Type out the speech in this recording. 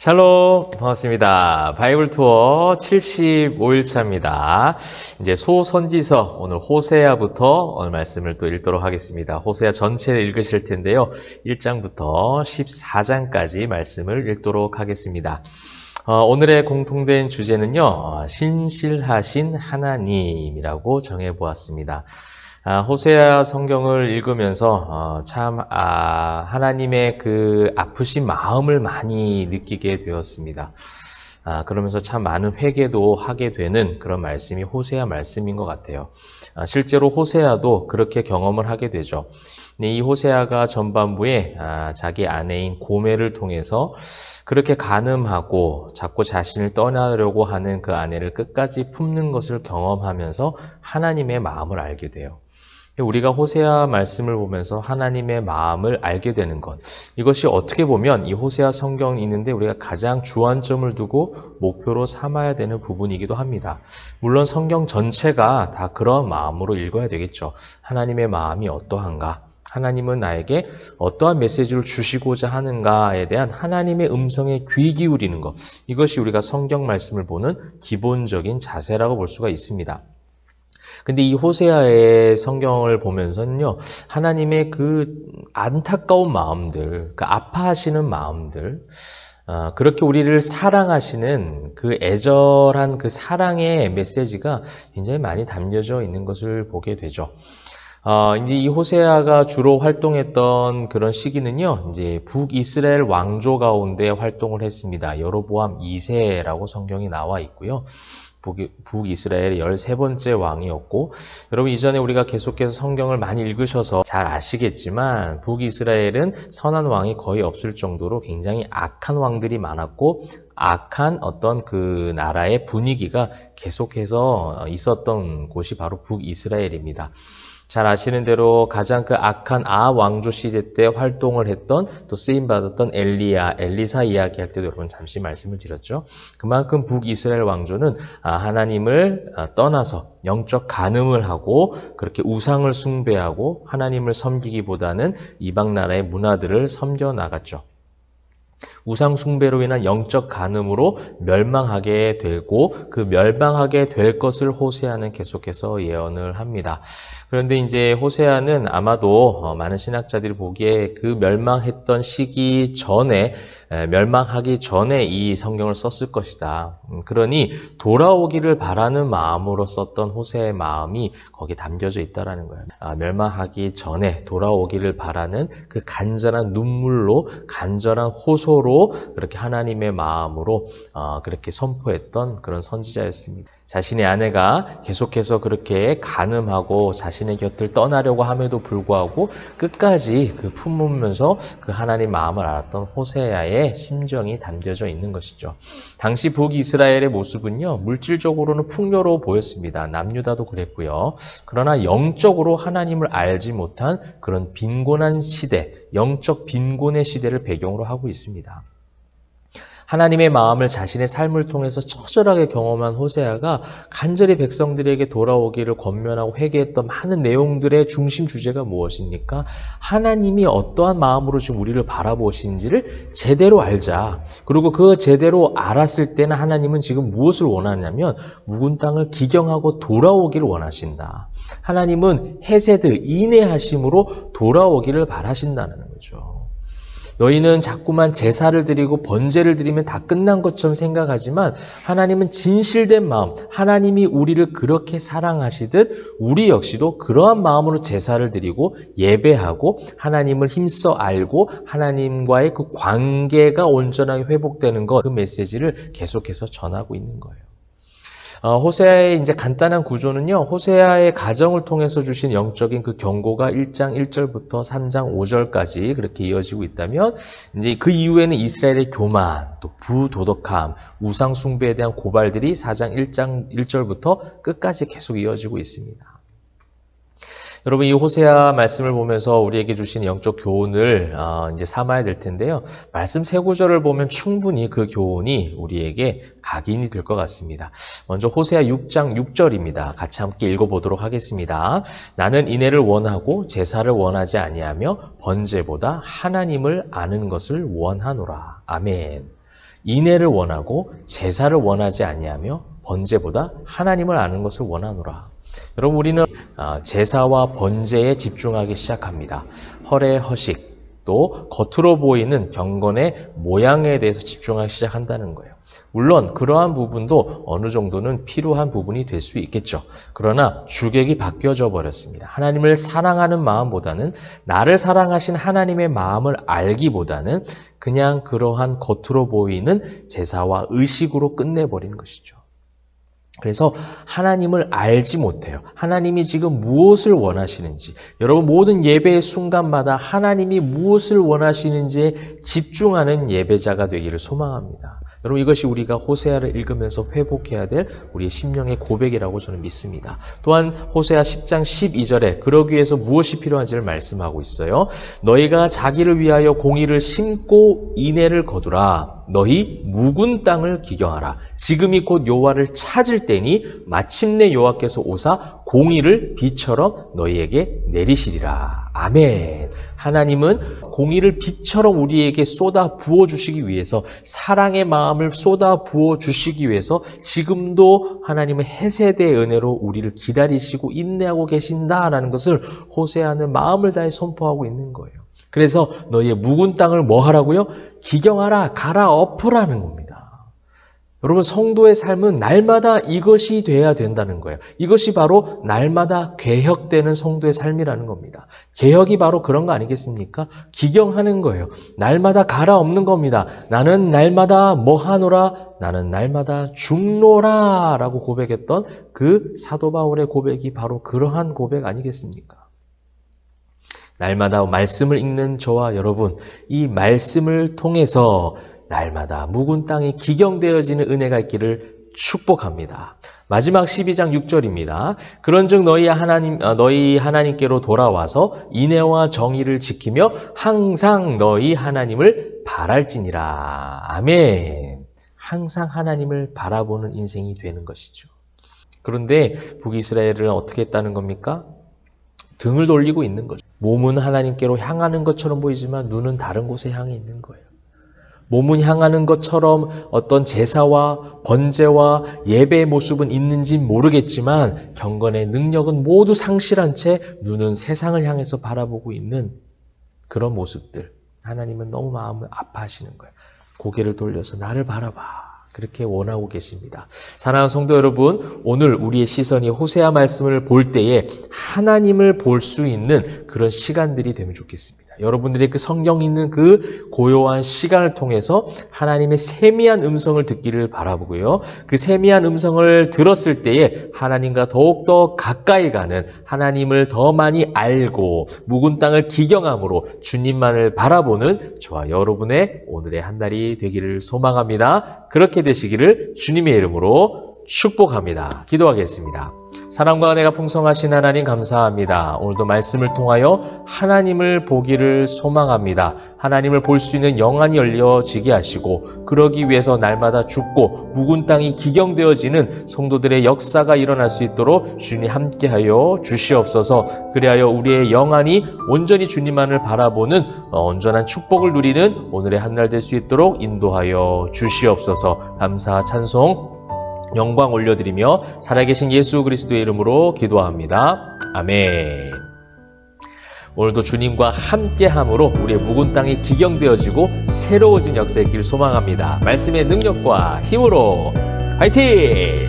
샬롬, 반갑습니다. 바이블 투어 75일차입니다. 이제 소선지서 오늘 호세아부터 오늘 말씀을 또 읽도록 하겠습니다. 호세아 전체를 읽으실 텐데요. 1장부터 14장까지 말씀을 읽도록 하겠습니다. 오늘의 공통된 주제는요, 신실하신 하나님이라고 정해보았습니다. 호세아 성경을 읽으면서 하나님의 그 아프신 마음을 많이 느끼게 되었습니다. 그러면서 참 많은 회개도 하게 되는 그런 말씀이 호세아 말씀인 것 같아요. 실제로 호세아도 그렇게 경험을 하게 되죠. 이 호세아가 전반부에 자기 아내인 고멜을 통해서 그렇게 간음하고 자꾸 자신을 떠나려고 하는 그 아내를 끝까지 품는 것을 경험하면서 하나님의 마음을 알게 돼요. 우리가 호세아 말씀을 보면서 하나님의 마음을 알게 되는 것, 이것이 어떻게 보면 이 호세아 성경이 있는데 우리가 가장 주안점을 두고 목표로 삼아야 되는 부분이기도 합니다. 물론 성경 전체가 다 그런 마음으로 읽어야 되겠죠. 하나님의 마음이 어떠한가? 하나님은 나에게 어떠한 메시지를 주시고자 하는가에 대한 하나님의 음성에 귀 기울이는 것, 이것이 우리가 성경 말씀을 보는 기본적인 자세라고 볼 수가 있습니다. 근데 이 호세아의 성경을 보면서는요, 하나님의 그 안타까운 마음들, 그 아파하시는 마음들, 그렇게 우리를 사랑하시는 그 애절한 그 사랑의 메시지가 굉장히 많이 담겨져 있는 것을 보게 되죠. 이제 이 호세아가 주로 활동했던 그런 시기는요, 이제 북이스라엘 왕조 가운데 활동을 했습니다. 여로보암 2세라고 성경이 나와 있고요. 북이스라엘의 13번째 왕이었고, 여러분 이전에 우리가 계속해서 성경을 많이 읽으셔서 잘 아시겠지만 북이스라엘은 선한 왕이 거의 없을 정도로 굉장히 악한 왕들이 많았고, 악한 어떤 그 나라의 분위기가 계속해서 있었던 곳이 바로 북이스라엘입니다. 잘 아시는 대로 가장 그 악한 왕조 시대 때 활동을 했던, 또 쓰임받았던 엘리사 이야기 할 때도 여러분 잠시 말씀을 드렸죠. 그만큼 북이스라엘 왕조는 하나님을 떠나서 영적 간음을 하고 그렇게 우상을 숭배하고 하나님을 섬기기보다는 이방 나라의 문화들을 섬겨 나갔죠. 우상 숭배로 인한 영적 간음으로 멸망하게 되고, 그 멸망하게 될 것을 호세아는 계속해서 예언을 합니다. 그런데 이제 호세아는 아마도 많은 신학자들이 보기에 그 멸망했던 시기 전에, 멸망하기 전에 이 성경을 썼을 것이다. 그러니 돌아오기를 바라는 마음으로 썼던 호세아의 마음이 거기에 담겨져 있다는 거예요. 멸망하기 전에 돌아오기를 바라는 그 간절한 눈물로, 간절한 호소로 그렇게 하나님의 마음으로 그렇게 선포했던 그런 선지자였습니다. 자신의 아내가 계속해서 그렇게 간음하고 자신의 곁을 떠나려고 함에도 불구하고 끝까지 그 품으면서 그 하나님 마음을 알았던 호세아의 심정이 담겨져 있는 것이죠. 당시 북이스라엘의 모습은요, 물질적으로는 풍요로워 보였습니다. 남유다도 그랬고요. 그러나 영적으로 하나님을 알지 못한 그런 빈곤한 시대, 영적 빈곤의 시대를 배경으로 하고 있습니다. 하나님의 마음을 자신의 삶을 통해서 처절하게 경험한 호세아가 간절히 백성들에게 돌아오기를 권면하고 회개했던 많은 내용들의 중심 주제가 무엇입니까? 하나님이 어떠한 마음으로 지금 우리를 바라보시는지를 제대로 알자. 그리고 그 제대로 알았을 때는 하나님은 지금 무엇을 원하냐면 묵은 땅을 기경하고 돌아오기를 원하신다. 하나님은 헤세드, 인내하심으로 돌아오기를 바라신다는 거죠. 너희는 자꾸만 제사를 드리고 번제를 드리면 다 끝난 것처럼 생각하지만 하나님은 진실된 마음, 하나님이 우리를 그렇게 사랑하시듯 우리 역시도 그러한 마음으로 제사를 드리고 예배하고 하나님을 힘써 알고 하나님과의 그 관계가 온전하게 회복되는 것, 그 메시지를 계속해서 전하고 있는 거예요. 호세아의 이제 간단한 구조는요, 호세아의 가정을 통해서 주신 영적인 그 경고가 1장 1절부터 3장 5절까지 그렇게 이어지고 있다면, 이제 그 이후에는 이스라엘의 교만, 또 부도덕함, 우상 숭배에 대한 고발들이 4장 1장 1절부터 끝까지 계속 이어지고 있습니다. 여러분, 이 호세아 말씀을 보면서 우리에게 주신 영적 교훈을 이제 삼아야 될 텐데요. 말씀 세 구절을 보면 충분히 그 교훈이 우리에게 각인이 될 것 같습니다. 먼저 호세아 6장 6절입니다. 같이 함께 읽어보도록 하겠습니다. 나는 인애를 원하고 제사를 원하지 아니하며 번제보다 하나님을 아는 것을 원하노라. 아멘. 인애를 원하고 제사를 원하지 아니하며 번제보다 하나님을 아는 것을 원하노라. 여러분, 우리는 제사와 번제에 집중하기 시작합니다. 허례, 허식, 또 겉으로 보이는 경건의 모양에 대해서 집중하기 시작한다는 거예요. 물론 그러한 부분도 어느 정도는 필요한 부분이 될 수 있겠죠. 그러나 주객이 바뀌어져 버렸습니다. 하나님을 사랑하는 마음보다는 나를 사랑하신 하나님의 마음을 알기보다는 그냥 그러한 겉으로 보이는 제사와 의식으로 끝내버린 것이죠. 그래서 하나님을 알지 못해요. 하나님이 지금 무엇을 원하시는지, 여러분 모든 예배의 순간마다 하나님이 무엇을 원하시는지에 집중하는 예배자가 되기를 소망합니다. 여러분, 이것이 우리가 호세아를 읽으면서 회복해야 될 우리의 심령의 고백이라고 저는 믿습니다. 또한 호세아 10장 12절에 그러기 위해서 무엇이 필요한지를 말씀하고 있어요. 너희가 자기를 위하여 공의를 심고 인애를 거두라. 너희 묵은 땅을 기경하라. 지금이 곧 여호와를 찾을 때니 마침내 여호와께서 오사 공의를 비처럼 너희에게 내리시리라. 아멘. 하나님은 공의를 비처럼 우리에게 쏟아 부어주시기 위해서, 사랑의 마음을 쏟아 부어주시기 위해서 지금도 하나님은 해세대의 은혜로 우리를 기다리시고 인내하고 계신다라는 것을 호세아는 마음을 다해 선포하고 있는 거예요. 그래서 너희의 묵은 땅을 뭐 하라고요? 기경하라, 갈아엎으라는 겁니다. 여러분, 성도의 삶은 날마다 이것이 돼야 된다는 거예요. 이것이 바로 날마다 개혁되는 성도의 삶이라는 겁니다. 개혁이 바로 그런 거 아니겠습니까? 기경하는 거예요. 날마다 갈아엎는 겁니다. 나는 날마다 뭐 하노라? 나는 날마다 죽노라 라고 고백했던 그 사도 바울의 고백이 바로 그러한 고백 아니겠습니까? 날마다 말씀을 읽는 저와 여러분, 이 말씀을 통해서 날마다 묵은 땅이 기경되어지는 은혜가 있기를 축복합니다. 마지막 12장 6절입니다. 그런즉 너희 하나님께로 돌아와서 인애와 정의를 지키며 항상 너희 하나님을 바랄지니라. 아멘. 항상 하나님을 바라보는 인생이 되는 것이죠. 그런데 북이스라엘은 어떻게 했다는 겁니까? 등을 돌리고 있는 거죠. 몸은 하나님께로 향하는 것처럼 보이지만 눈은 다른 곳에 향해 있는 거예요. 몸은 향하는 것처럼 어떤 제사와 번제와 예배의 모습은 있는지 모르겠지만 경건의 능력은 모두 상실한 채 눈은 세상을 향해서 바라보고 있는 그런 모습들. 하나님은 너무 마음을 아파하시는 거예요. 고개를 돌려서 나를 바라봐. 그렇게 원하고 계십니다. 사랑하는 성도 여러분, 오늘 우리의 시선이 호세아 말씀을 볼 때에 하나님을 볼 수 있는 그런 시간들이 되면 좋겠습니다. 여러분들이 그 성경 있는 그 고요한 시간을 통해서 하나님의 세미한 음성을 듣기를 바라보고요. 그 세미한 음성을 들었을 때에 하나님과 더욱더 가까이 가는, 하나님을 더 많이 알고 묵은 땅을 기경함으로 주님만을 바라보는 저와 여러분의 오늘의 한 달이 되기를 소망합니다. 그렇게 되시기를 주님의 이름으로 축복합니다. 기도하겠습니다. 사랑과 은혜가 풍성하신 하나님 감사합니다. 오늘도 말씀을 통하여 하나님을 보기를 소망합니다. 하나님을 볼 수 있는 영안이 열려지게 하시고, 그러기 위해서 날마다 죽고 묵은 땅이 기경되어지는 성도들의 역사가 일어날 수 있도록 주님 함께하여 주시옵소서. 그리하여 우리의 영안이 온전히 주님만을 바라보는 온전한 축복을 누리는 오늘의 한 날 될 수 있도록 인도하여 주시옵소서. 감사 찬송 영광 올려드리며 살아계신 예수 그리스도의 이름으로 기도합니다. 아멘. 오늘도 주님과 함께함으로 우리의 묵은 땅이 기경되어지고 새로워진 역사의 길 소망합니다. 말씀의 능력과 힘으로 화이팅!